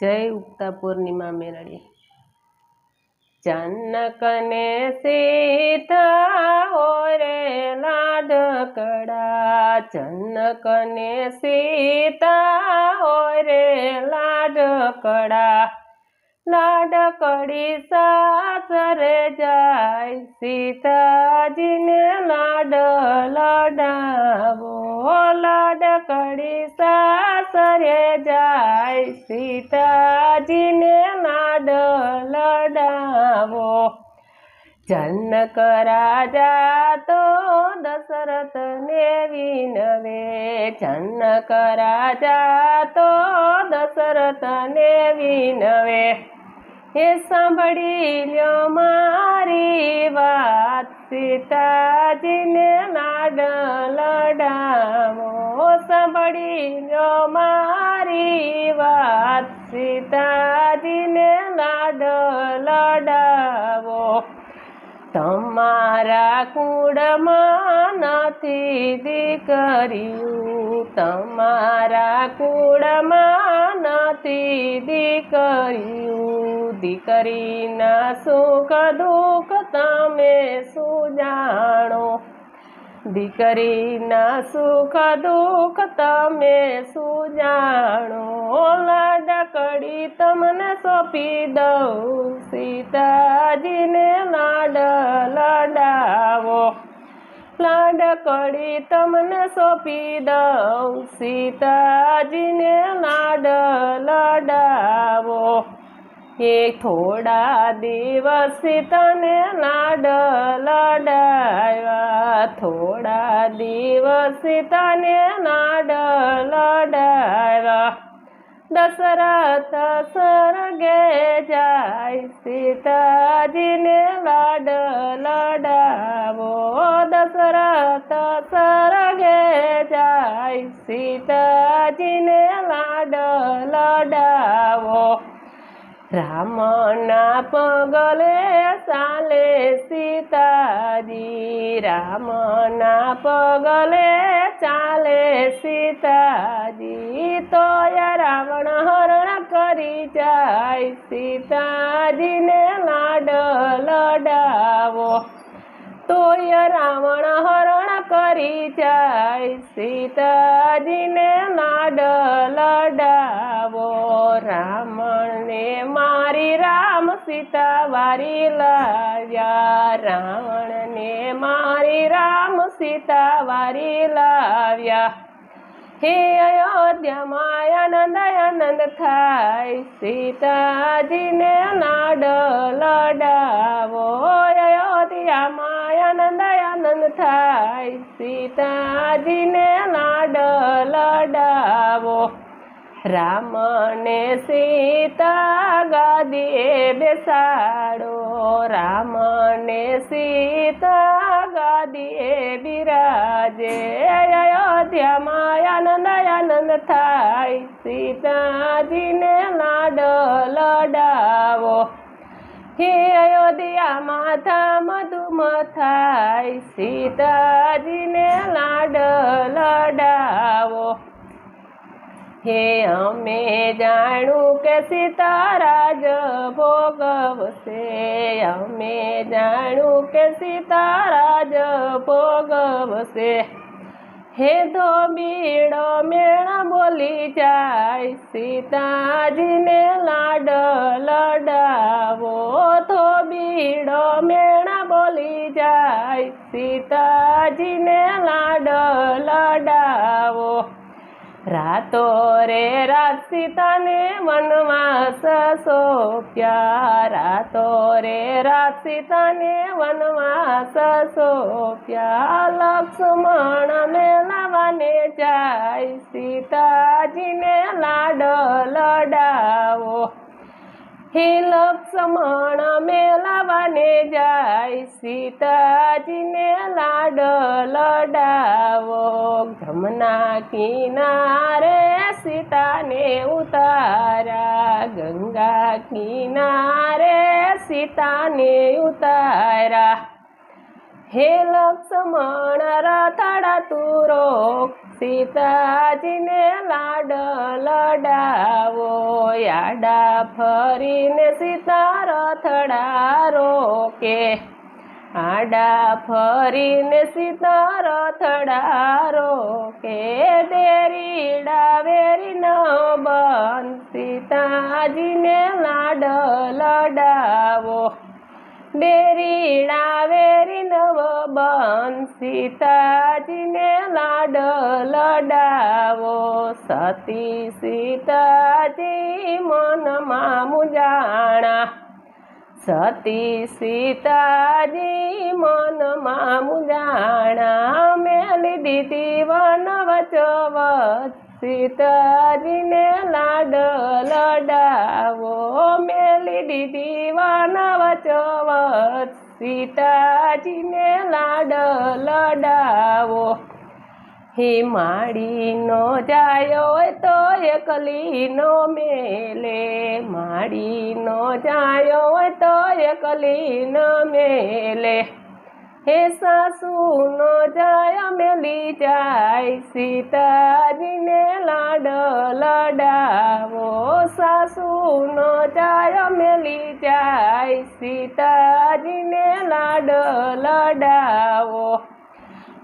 जय उगता पूर्णिमा मेरड़ी। जनक ने सीता ओरे लाडकड़ा, जनक ने सीता ओरे लाडकड़ा, लाडकड़ी सासरे जाय सीताजी ने लाड लडावो, लाडकड़ी सासरे जाय सीताजी ने लाड लडावो। जनक राजा तो दशरथ ने विनवे, जनक राजा तो दशरथ ने विनवे। हे सांभળી લ્યો મારી વાત, સીતાજી ને લાડ લડાવો, सांभળી લ્યો મારી વાત, સીતાજી ने लाड लडावो। तमारा कूड़मां नथी दीकरीओ, तमारा कूड़मां नथी दीकरीओ, दीकरीना सुख दुख तमे शुं जाणो, दीकरीना सुख दुख तमे शुं जाणो। लाडकड़ी तमने सोंपी दऊं, सीताजी ने लाड लडावो, लाडकड़ी तमने सोंपी दऊं, सीताजी ने लाड लडावो। एक थोड़ा दिवस तने लाड लडाव्या, थोड़ा दिवस तने लाड लडाव्या। दशरथ स्वर्गे जाय सीताजी ने लाड लडावो, दशरथ स्वर्गे जाय सीताजी ने लाड लडावो। रामना पगले चाले सीताजी, रामना पगले चाले सीताजी, तोय रावण हरण करी जाय सीताजी ने लाड लडावो, तोय रावण हरण करी जाय सीताजी ने लाड लडावो। रावण ने मारी राम सीता वारी लाव्या, रावण ने मारी राम सीता वारी लाव्या। हे अयोध्या माय आनंद आनंद थाय, सीताजी ने लाड लडावो, अयोध्या माय आनंद आनंद थाय, सीताजी ने लाड लडावो। राम ने सीता गादीए बेसाडो, राम ने सीता गादीए बिराजे, अयोध्या माय आनंद आनंद थाय, सीताजी ने लाड लडावो। हे अयोध्या माथा मधुम थाय, सीताजी ने लाड लडावो। हे अमे जाणू के सीता राज भोगवशे, अमे जाणू के सीता राज भोगवशे। हे धोबीड़ो मेणा बोली जाय सीताजी ने लाड लडावो, धोबीड़ो मेणा बोली जाय सीताजी ने लाड लडावो। रातो रे रात सीता ने वनवास सोंप्या, रातो रे रात सीता ने वनवास सोंप्या। लक्ष्मण मेलावाने जाय सीताजी ने लाड लडावो, हे लक्ष्मण मेलावाने जाय सीताजी ने लाड लडावो। जमुना किनारे सीता ने उतारा, गंगा किनारे सीता ने उतारा। हे लक्ष्मण रथड़ा तू रोक સીતાજીને લાડ લડાવો આડા ફરીને સીતા રથડા રોકે આડા ફરીને સીતા રથડા રોકે દેરીડા વેરી ન બંધ સીતાજીને લાડ લડાવો દેરીડા વેરી નવ બંધ સીતાજીને લાડ લડાવો સતી સીતાજી મનમાં મૂંઝાણા સતી સીતાજી મનમાં મૂંઝાણા મેલી દીધી વન વચવચ સીતાજીને લાડ લડાવો મેલી દીધી વન વચવચ સીતાજીને લાડ લડાવો માડી નો જાયો તો એકલી નો મેલે માડી નો જાયો તો એકલી નો મેલે હે સાસુ નો જાય મેલી જાય સીતાજીને લાડ લડાવો સાસુ નો જાય મેલી જાય સીતાજીને લાડ લડાવો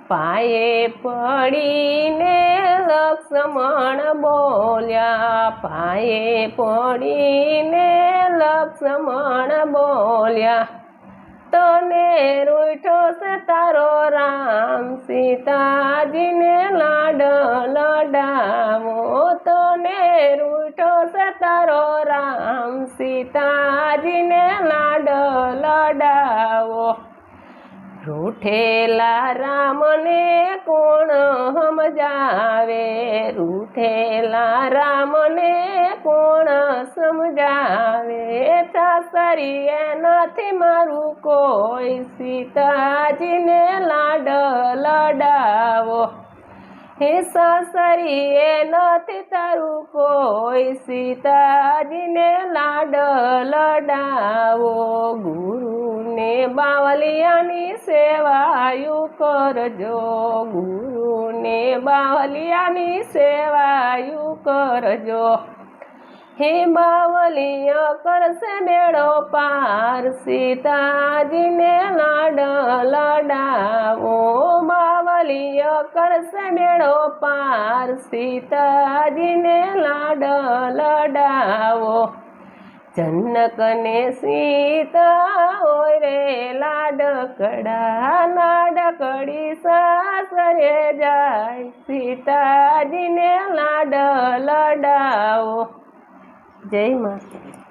પાયે પડીને લક્ષ્મણ બોલ્યા પાયે પડીને લક્ષ્મણ બોલ્યા તને રૂઠો છે તારો રામ સીતાજીને લાડ લડાવો તને રૂઠો છે તારો રામ સીતાજીને લાડ લડાવો રૂઠેલા રામને કોણ સમજાવે રૂઠેલા રામને કોણ સમજાવે સાસરીએ નથી મારું કોઈ સીતાજીને લાડ લડાવો હે સાસરીએ નથી તારું કોઈ સીતાજીને લાડ લડાવો ગુરુને બાવલિયાની સેવાયું કરજો ગુરુને બાવલિયાની સેવાયું કરજો હે બાવલિયા કરશે બેડો પાર સીતાજીને લાડ લડાવો બાવલિયા કરશે બેડો પાર સીતાજીને લાડ લડાવો જનકને સીતા હોય રે લાડકડી સાસરે જાય સીતાજીને લાડ લડાવો જય માતા